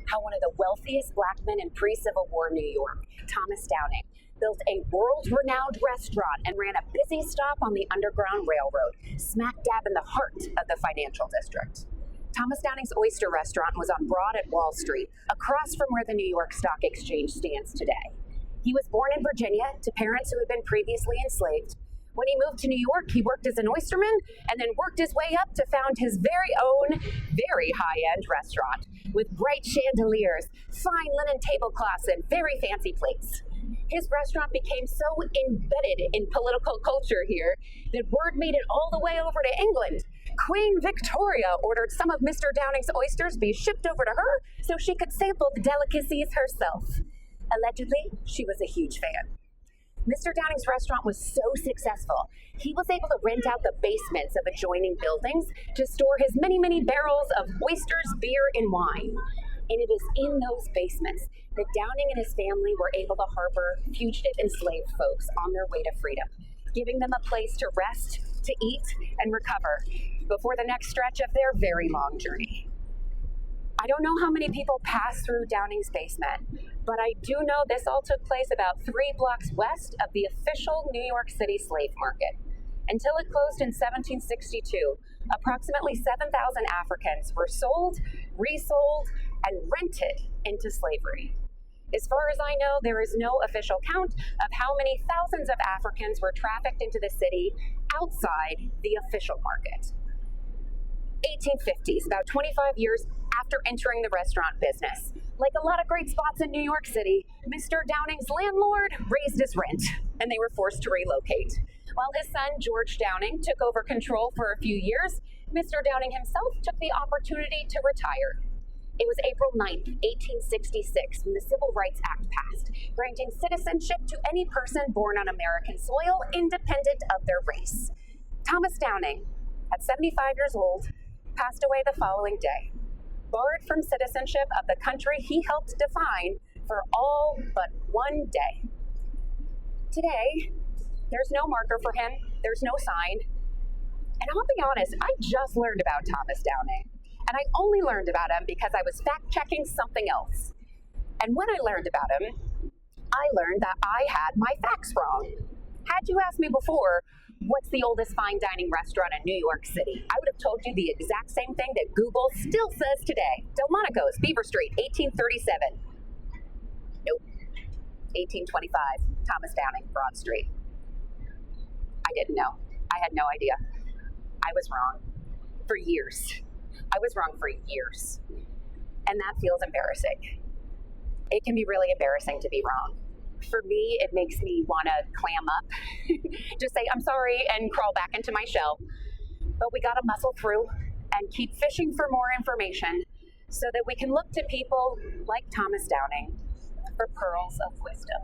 how one of the wealthiest black men in pre-Civil War New York, Thomas Downing, built a world-renowned restaurant and ran a busy stop on the Underground Railroad, smack dab in the heart of the financial district. Thomas Downing's Oyster restaurant was on Broad at Wall Street, across from where the New York Stock Exchange stands today. He was born in Virginia to parents who had been previously enslaved. When he moved to New York, he worked as an oysterman and then worked his way up to found his very own, very high-end restaurant with bright chandeliers, fine linen tablecloths, and very fancy plates. His restaurant became so embedded in political culture here that word made it all the way over to England. Queen Victoria ordered some of Mr. Downing's oysters be shipped over to her so she could sample the delicacies herself. Allegedly, she was a huge fan. Mr. Downing's restaurant was so successful, he was able to rent out the basements of adjoining buildings to store his many, many barrels of oysters, beer, and wine. And it is in those basements that Downing and his family were able to harbor fugitive enslaved folks on their way to freedom, giving them a place to rest, to eat, and recover before the next stretch of their very long journey. I don't know how many people pass through Downing's basement, but I do know this all took place about 3 blocks west of the official New York City slave market. Until it closed in 1762, approximately 7,000 Africans were sold, resold, and rented into slavery. As far as I know, there is no official count of how many thousands of Africans were trafficked into the city outside the official market. 1850s, about 25 years after entering the restaurant business. Like a lot of great spots in New York City, Mr. Downing's landlord raised his rent, and they were forced to relocate. While his son, George Downing, took over control for a few years, Mr. Downing himself took the opportunity to retire. It was April 9th, 1866, when the Civil Rights Act passed, granting citizenship to any person born on American soil, independent of their race. Thomas Downing, at 75 years old, passed away the following day, barred from citizenship of the country he helped define for all but one day. Today, there's no marker for him, there's no sign, and I'll be honest, I just learned about Thomas Downing, and I only learned about him because I was fact-checking something else. And when I learned about him, I learned that I had my facts wrong. Had you asked me before, what's the oldest fine dining restaurant in New York City, I would have told you the exact same thing that Google still says today. Delmonico's, Beaver Street, 1837. Nope. 1825, Thomas Downing, Broad Street. I didn't know. I had no idea. I was wrong. For years. I was wrong for years. And that feels embarrassing. It can be really embarrassing to be wrong. For me, it makes me want to clam up, just say, I'm sorry, and crawl back into my shell. But we got to muscle through and keep fishing for more information so that we can look to people like Thomas Downing for pearls of wisdom.